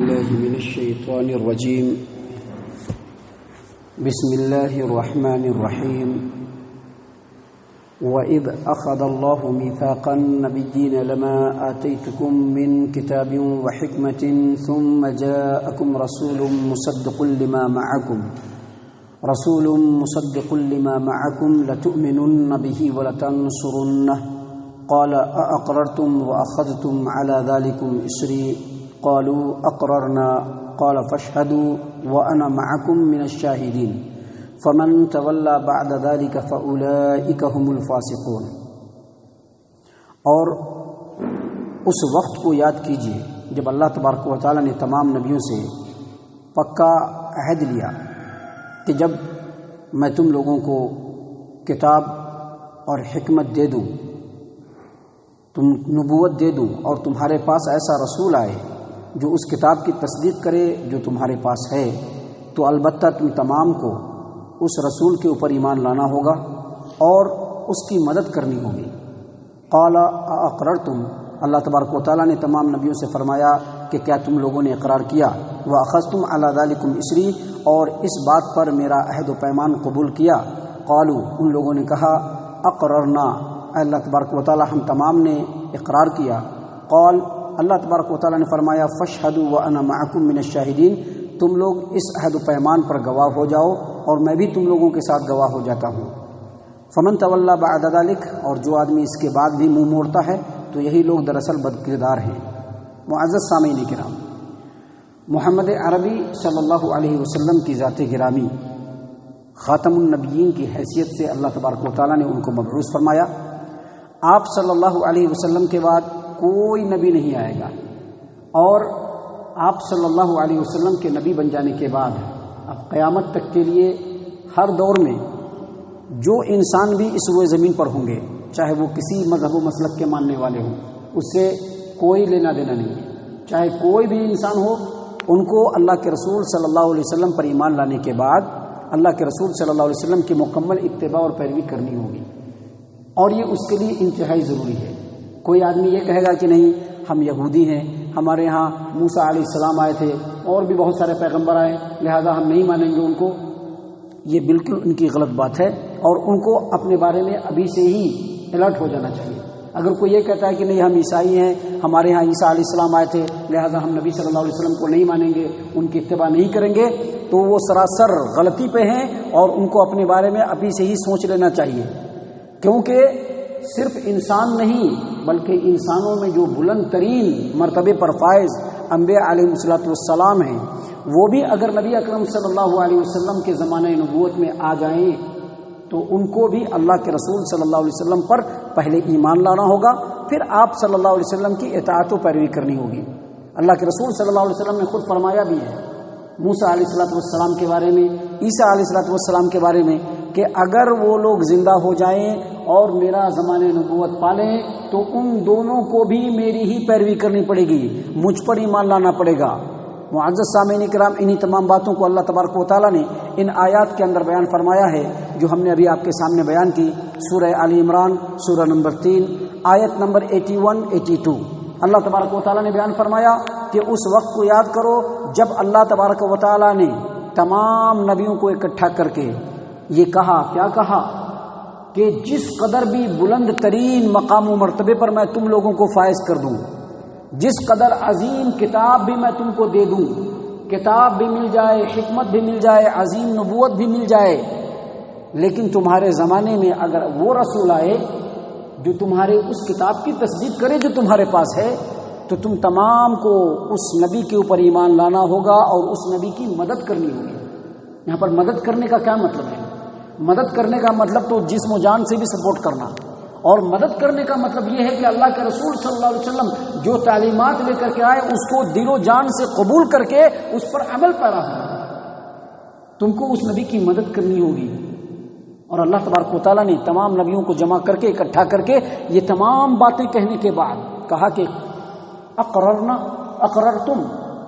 الله من الشيطان الرجيم. بسم الله الرحمن الرحيم. وإذ أخذ الله ميثاق النبيين لما آتيتكم من كتاب وحكمة ثم جاءكم رسول مصدق لما معكم لتؤمنن به ولتنصرنه قال أأقررتم وأخذتم على ذلكم إصري قالوا أقررنا قال فاشهدوا وأنا معكم من الشاهدين فمن تولى بعد ذلك فأولئك هم الفاسقون. اور اس وقت کو یاد کیجیے جب اللہ تبارک و تعالی نے تمام نبیوں سے پکا عہد لیا کہ جب میں تم لوگوں کو کتاب اور حکمت دے دوں، تم نبوت دے دوں اور تمہارے پاس ایسا رسول آئے جو اس کتاب کی تصدیق کرے جو تمہارے پاس ہے، تو البتہ تم تمام کو اس رسول کے اوپر ایمان لانا ہوگا اور اس کی مدد کرنی ہوگی. قال اقررتم، اللہ تبارک و تعالیٰ نے تمام نبیوں سے فرمایا کہ کیا تم لوگوں نے اقرار کیا؟ واخذتم علی ذلکم اصری، اور اس بات پر میرا عہد و پیمان قبول کیا. قالوا، ان لوگوں نے کہا اقررنا، اللہ تبارک و تعالیٰ ہم تمام نے اقرار کیا. قال، اللہ تبارک و تعالیٰ نے فرمایا فاشهدوا وانا معکم من الشاہدین، تم لوگ اس عہد و پیمان پر گواہ ہو جاؤ اور میں بھی تم لوگوں کے ساتھ گواہ ہو جاتا ہوں. فمن تولی بعد ذلک، اور جو آدمی اس کے بعد بھی منہ موڑتا ہے تو یہی لوگ دراصل بدکردار ہیں. معزز سامعین کرام، محمد عربی صلی اللہ علیہ وسلم کی ذات گرامی خاتم النبیین کی حیثیت سے اللہ تبارک و تعالیٰ نے ان کو مبعوث فرمایا. آپ صلی اللہ علیہ وسلم کے بعد کوئی نبی نہیں آئے گا، اور آپ صلی اللہ علیہ وسلم کے نبی بن جانے کے بعد اب قیامت تک کے لیے ہر دور میں جو انسان بھی اس روئے زمین پر ہوں گے، چاہے وہ کسی مذہب و مسلک کے ماننے والے ہوں، اس سے کوئی لینا دینا نہیں ہے. چاہے کوئی بھی انسان ہو، ان کو اللہ کے رسول صلی اللہ علیہ وسلم پر ایمان لانے کے بعد اللہ کے رسول صلی اللہ علیہ وسلم کی مکمل اتباع اور پیروی کرنی ہوگی، اور یہ اس کے لیے انتہائی ضروری ہے. کوئی آدمی یہ کہے گا کہ نہیں ہم یہودی ہیں، ہمارے ہاں موسیٰ علیہ السلام آئے تھے اور بھی بہت سارے پیغمبر آئے، لہذا ہم نہیں مانیں گے ان کو، یہ بالکل ان کی غلط بات ہے، اور ان کو اپنے بارے میں ابھی سے ہی الرٹ ہو جانا چاہیے. اگر کوئی یہ کہتا ہے کہ نہیں ہم عیسائی ہیں، ہمارے ہاں عیسیٰ علیہ السلام آئے تھے لہذا ہم نبی صلی اللہ علیہ وسلم کو نہیں مانیں گے، ان کی اتباع نہیں کریں گے، تو وہ سراسر غلطی پہ ہیں، اور ان کو اپنے بارے میں ابھی سے ہی سوچ لینا چاہیے. کیونکہ صرف انسان نہیں بلکہ انسانوں میں جو بلند ترین مرتبے پر فائز انبیاء علیہ السلام ہیں، وہ بھی اگر نبی اکرم صلی اللہ علیہ وسلم کے زمانہ نبوت میں آ جائیں تو ان کو بھی اللہ کے رسول صلی اللہ علیہ وسلم پر پہلے ایمان لانا ہوگا، پھر آپ صلی اللہ علیہ وسلم کی اطاعت و پیروی کرنی ہوگی. اللہ کے رسول صلی اللہ علیہ وسلم نے خود فرمایا بھی ہے موسیٰ علیہ السلام کے بارے میں، عیسیٰ علیہ السلام کے بارے میں، کہ اگر وہ لوگ زندہ ہو جائیں اور میرا زمانہ نبوت پالیں تو ان دونوں کو بھی میری ہی پیروی کرنی پڑے گی، مجھ پر ایمان لانا پڑے گا. معزز سامعین کرام، انہی تمام باتوں کو اللہ تبارک و تعالیٰ نے ان آیات کے اندر بیان فرمایا ہے جو ہم نے ابھی آپ کے سامنے بیان کی. سورہ آل عمران سورہ نمبر 3 آیت نمبر 81-82 اللہ تبارک و تعالیٰ نے بیان فرمایا کہ اس وقت کو یاد کرو جب اللہ تبارک و تعالیٰ نے تمام نبیوں کو اکٹھا کر کے یہ کہا، کیا کہا کہ جس قدر بھی بلند ترین مقام و مرتبے پر میں تم لوگوں کو فائز کر دوں، جس قدر عظیم کتاب بھی میں تم کو دے دوں، کتاب بھی مل جائے، حکمت بھی مل جائے، عظیم نبوت بھی مل جائے، لیکن تمہارے زمانے میں اگر وہ رسول آئے جو تمہارے اس کتاب کی تصدیق کرے جو تمہارے پاس ہے، تو تم تمام کو اس نبی کے اوپر ایمان لانا ہوگا اور اس نبی کی مدد کرنی ہوگی. یہاں پر مدد کرنے کا کیا مطلب ہے؟ مدد کرنے کا مطلب تو جسم و جان سے بھی سپورٹ کرنا، اور مدد کرنے کا مطلب یہ ہے کہ اللہ کے رسول صلی اللہ علیہ وسلم جو تعلیمات لے کر کے آئے اس کو دل و جان سے قبول کر کے اس پر عمل پیرا ہونا. تم کو اس نبی کی مدد کرنی ہوگی. اور اللہ تبارک و تعالیٰ نے تمام نبیوں کو جمع کر کے اکٹھا کر کے یہ تمام باتیں کہنے کے بعد کہا کہ اقررتم،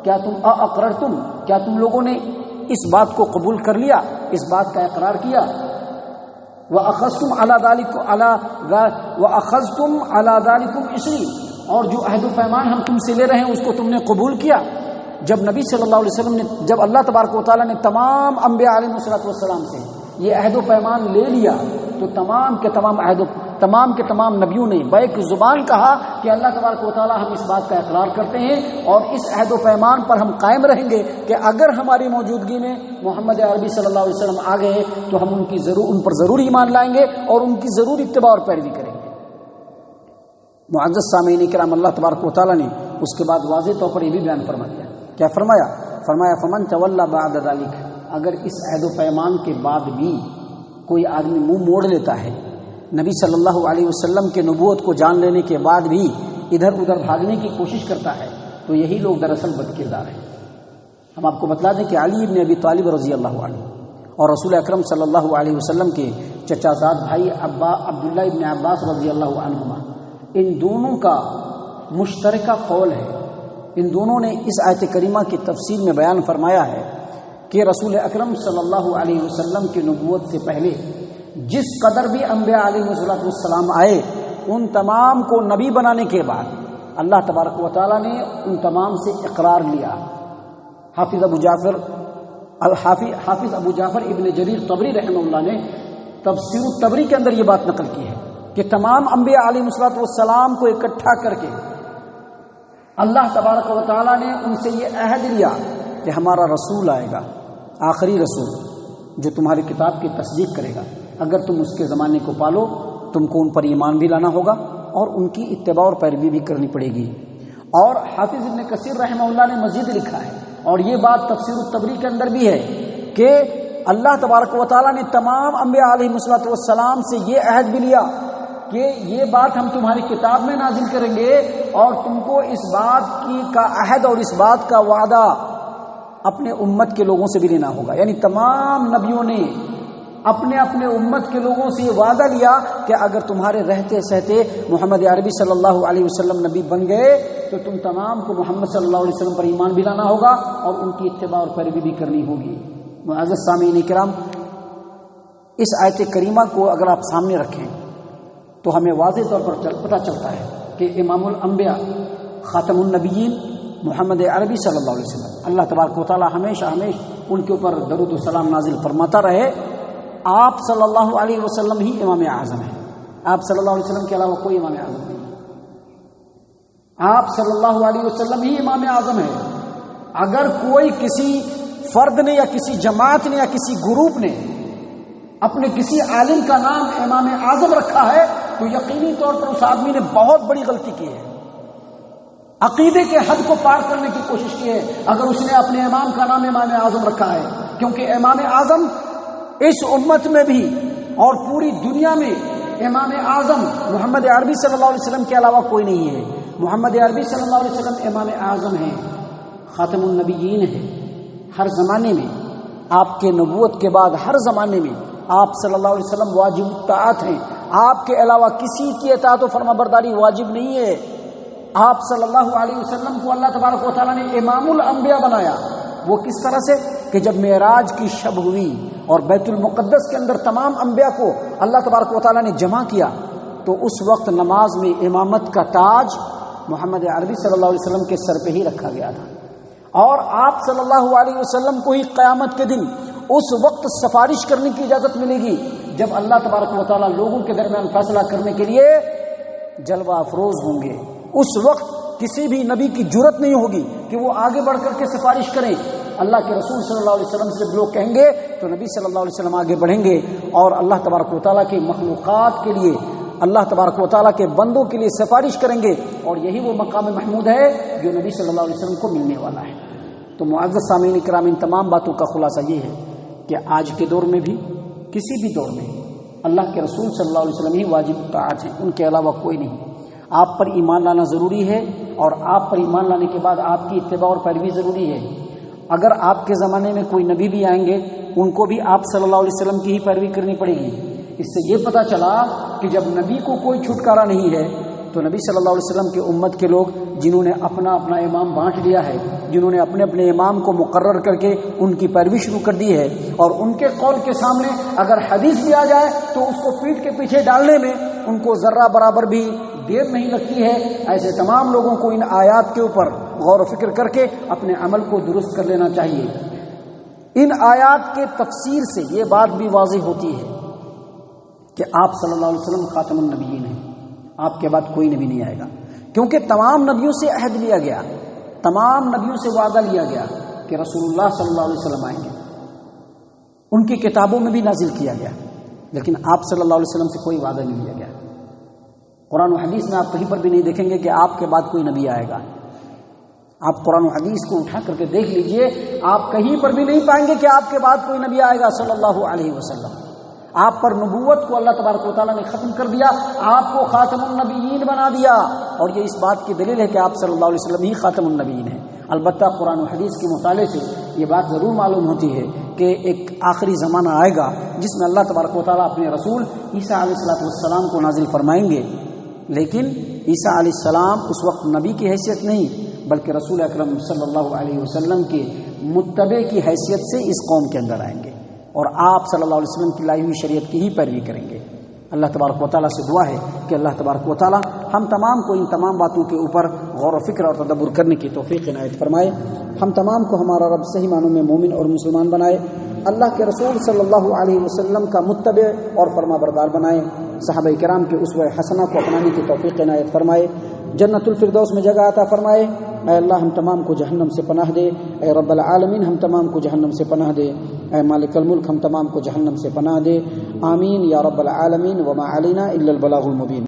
کیا تم لوگوں نے اس بات کو قبول کر لیا، اس بات کا اقرار کیا. وَأَخَذْتُمْ عَلَى ذَلِكُمْ إِصْرِي، اور جو عہد و پیمان ہم تم سے لے رہے ہیں اس کو تم نے قبول کیا. جب نبی صلی اللہ علیہ وسلم نے، جب اللہ تبارک و تعالیٰ نے تمام انبیاء علیہ الصلوۃ والسلام سے یہ عہد و پیمان لے لیا تو تمام کے تمام نبیوں نے بیک زبان کہا کہ اللہ تبارک و تعالیٰ ہم اس بات کا اقرار کرتے ہیں اور اس عہد و پیمان پر ہم قائم رہیں گے کہ اگر ہماری موجودگی میں محمد عربی صلی اللہ علیہ وسلم آ گئے تو ہم ان پر ضرور ایمان لائیں گے اور ان کی ضرور اتباع اور پیروی کریں گے۔ معزز سامعین کرام، اللہ تبارک و تعالیٰ نے اس کے بعد واضح طور پر یہ بھی بیان فرما دیا۔ کیا فرمایا؟ فمن تولی بعد ذلک، اگر اس عہد و پیمان کے بعد بھی کوئی آدمی منہ موڑ لیتا ہے، نبی صلی اللہ علیہ وسلم کے نبوت کو جان لینے کے بعد بھی ادھر ادھر بھاگنے کی کوشش کرتا ہے، تو یہی لوگ دراصل بد کردار ہیں۔ ہم آپ کو بتلا دیں کہ علی ابن ابی طالب رضی اللہ عنہ اور رسول اکرم صلی اللہ علیہ وسلم کے چچا زاد بھائی عبداللہ ابن عباس رضی اللہ عنہما، ان دونوں کا مشترکہ قول ہے۔ ان دونوں نے اس آیت کریمہ کی تفسیر میں بیان فرمایا ہے کہ رسول اکرم صلی اللہ علیہ وسلم کی نبوت سے پہلے جس قدر بھی انبیاء علیہ السلام آئے، ان تمام کو نبی بنانے کے بعد اللہ تبارک و تعالیٰ نے ان تمام سے اقرار لیا۔ حافظ ابو جعفر ابن جریر طبری رحمہ اللہ نے تفسیر الطبری کے اندر یہ بات نقل کی ہے کہ تمام انبیاء علیہ السلام کو اکٹھا کر کے اللہ تبارک و تعالیٰ نے ان سے یہ عہد لیا کہ ہمارا رسول آئے گا، آخری رسول جو تمہاری کتاب کی تصدیق کرے گا، اگر تم اس کے زمانے کو پالو تم کو ان پر ایمان بھی لانا ہوگا اور ان کی اتباع اور پیروی بھی کرنی پڑے گی۔ اور حافظ ابن کثیر رحمہ اللہ نے مزید لکھا ہے، اور یہ بات تفسیر الطبری کے اندر بھی ہے کہ اللہ تبارک و تعالیٰ نے تمام انبیاء علیہ السلام سے یہ عہد بھی لیا کہ یہ بات ہم تمہاری کتاب میں نازل کریں گے اور تم کو اس بات کا عہد اور اس بات کا وعدہ اپنے امت کے لوگوں سے بھی لینا ہوگا۔ یعنی تمام نبیوں نے اپنے اپنے امت کے لوگوں سے یہ وعدہ لیا کہ اگر تمہارے رہتے سہتے محمد عربی صلی اللہ علیہ وسلم نبی بن گئے تو تم تمام کو محمد صلی اللہ علیہ وسلم پر ایمان بھی لانا ہوگا اور ان کی اتباع اور پیروی بھی کرنی ہوگی۔ معزز سامعین کرام، اس آیت کریمہ کو اگر آپ سامنے رکھیں تو ہمیں واضح طور پر پتہ چلتا ہے کہ امام الانبیاء خاتم النبیین محمد عربی صلی اللہ علیہ وسلم، اللہ تبارک و تعالی ہمیشہ ان کے اوپر درود و سلام نازل فرماتا رہے، آپ صلی اللہ علیہ وسلم ہی امام اعظم ہیں۔ آپ صلی اللہ علیہ وسلم کے علاوہ کوئی امام اعظم نہیں، آپ صلی اللہ علیہ وسلم ہی امام اعظم ہے۔ اگر کوئی کسی فرد نے یا کسی جماعت نے یا کسی گروپ نے اپنے کسی عالم کا نام امام اعظم رکھا ہے تو یقینی طور پر اس آدمی نے بہت بڑی غلطی کی ہے، عقیدے کے حد کو پار کرنے کی کوشش کی ہے اگر اس نے اپنے امام کا نام امام اعظم رکھا ہے، کیونکہ امام اعظم اس امت میں بھی اور پوری دنیا میں امام اعظم محمد عربی صلی اللہ علیہ وسلم کے علاوہ کوئی نہیں ہے۔ محمد عربی صلی اللہ علیہ وسلم امام اعظم ہیں، خاتم النبیین ہیں۔ ہر زمانے میں آپ کے نبوت کے بعد ہر زمانے میں آپ صلی اللہ علیہ وسلم واجب اطاعت ہیں، آپ کے علاوہ کسی کی اطاعت و فرما برداری واجب نہیں ہے۔ آپ صلی اللہ علیہ وسلم کو اللہ تبارک و تعالیٰ نے امام الانبیاء بنایا۔ وہ کس طرح سے کہ جب معراج کی شب ہوئی اور بیت المقدس کے اندر تمام انبیاء کو اللہ تبارک و تعالیٰ نے جمع کیا تو اس وقت نماز میں امامت کا تاج محمد عربی صلی اللہ علیہ وسلم کے سر پہ ہی رکھا گیا تھا، اور آپ صلی اللہ علیہ وسلم کو ہی قیامت کے دن اس وقت سفارش کرنے کی اجازت ملے گی جب اللہ تبارک و تعالیٰ لوگوں کے درمیان فیصلہ کرنے کے لیے جلوہ افروز ہوں گے۔ اس وقت کسی بھی نبی کی جرت نہیں ہوگی کہ وہ آگے بڑھ کر کے سفارش کریں۔ اللہ کے رسول صلی اللہ علیہ وسلم سے جب لوگ کہیں گے تو نبی صلی اللہ علیہ وسلم آگے بڑھیں گے اور اللہ تبارک و تعالیٰ کے مخلوقات کے لیے، اللہ تبارک و تعالیٰ کے بندوں کے لیے سفارش کریں گے، اور یہی وہ مقام محمود ہے جو نبی صلی اللہ علیہ وسلم کو ملنے والا ہے۔ تو معزز سامعین کرام، ان تمام باتوں کا خلاصہ یہ ہے کہ آج کے دور میں بھی کسی بھی دور میں اللہ کے رسول صلی اللہ علیہ وسلم ہی واجب اطاعت ہیں، ان کے علاوہ کوئی نہیں۔ آپ پر ایمان لانا ضروری ہے اور آپ پر ایمان لانے کے بعد آپ کی اتباع اور پیروی ضروری ہے۔ اگر آپ کے زمانے میں کوئی نبی بھی آئیں گے ان کو بھی آپ صلی اللہ علیہ وسلم کی ہی پیروی کرنی پڑے گی۔ اس سے یہ پتہ چلا کہ جب نبی کو کوئی چھٹکارا نہیں ہے تو نبی صلی اللہ علیہ وسلم کے امت کے لوگ جنہوں نے اپنا اپنا امام بانٹ لیا ہے، جنہوں نے اپنے اپنے امام کو مقرر کر کے ان کی پیروی شروع کر دی ہے، اور ان کے قول کے سامنے اگر حدیث بھی آ جائے تو اس کو پیٹ کے پیچھے ڈالنے میں ان کو ذرہ برابر بھی دیر نہیں لگتی ہے، ایسے تمام لوگوں کو ان آیات کے اوپر غور و فکر کر کے اپنے عمل کو درست کر لینا چاہیے۔ ان آیات کے تفسیر سے یہ بات بھی واضح ہوتی ہے کہ آپ صلی اللہ علیہ وسلم خاتم النبیین ہیں، آپ کے بعد کوئی نبی نہیں آئے گا، کیونکہ تمام نبیوں سے عہد لیا گیا، تمام نبیوں سے وعدہ لیا گیا کہ رسول اللہ صلی اللہ علیہ وسلم آئیں گے، ان کی کتابوں میں بھی نازل کیا گیا، لیکن آپ صلی اللہ علیہ وسلم سے کوئی وعدہ نہیں لیا گیا۔ قرآن و حدیث میں آپ کہیں پر بھی نہیں دیکھیں گے کہ آپ کے بعد کوئی نبی آئے گا۔ آپ قرآن و حدیث کو اٹھا کر کے دیکھ لیجئے، آپ کہیں پر بھی نہیں پائیں گے کہ آپ کے بعد کوئی نبی آئے گا صلی اللہ علیہ وسلم۔ آپ پر نبوت کو اللہ تبارک و تعالیٰ نے ختم کر دیا، آپ کو خاتم النبیین بنا دیا، اور یہ اس بات کی دلیل ہے کہ آپ صلی اللہ علیہ وسلم ہی خاتم النبیین ہیں۔ البتہ قرآن و حدیث کے مطالعے سے یہ بات ضرور معلوم ہوتی ہے کہ ایک آخری زمانہ آئے گا جس میں اللہ تبارک و تعالیٰ اپنے رسول عیسیٰ علیہ السلام کو نازل فرمائیں گے، لیکن عیسیٰ علیہ السلام اس وقت نبی کی حیثیت نہیں بلکہ رسول اکرم صلی اللہ علیہ وسلم کے متبع کی حیثیت سے اس قوم کے اندر آئیں گے، اور آپ صلی اللہ علیہ وسلم کی لائی ہوئی شریعت کی ہی پیروی کریں گے۔ اللہ تبارک و تعالیٰ سے دعا ہے کہ اللہ تبارک و تعالیٰ ہم تمام کو ان تمام باتوں کے اوپر غور و فکر اور تدبر کرنے کی توفیق عنایت فرمائے، ہم تمام کو ہمارا رب صحیح معنوں میں مومن اور مسلمان بنائے، اللہ کے رسول صلی اللہ علیہ وسلم کا متبع اور فرما بردار بنائے، صحابہ کرام کے اسوہ حسنہ کو اپنانے کی توفیق عنایت فرمائے، جنت الفردوس میں جگہ عطا فرمائے۔ اے اللہ ہم تمام کو جہنم سے پناہ دے، اے رب العالمین ہم تمام کو جہنم سے پناہ دے، اے مالک الملک ہم تمام کو جہنم سے پناہ دے، آمین یا رب العالمین، وما علینا الا البلاغ المبین۔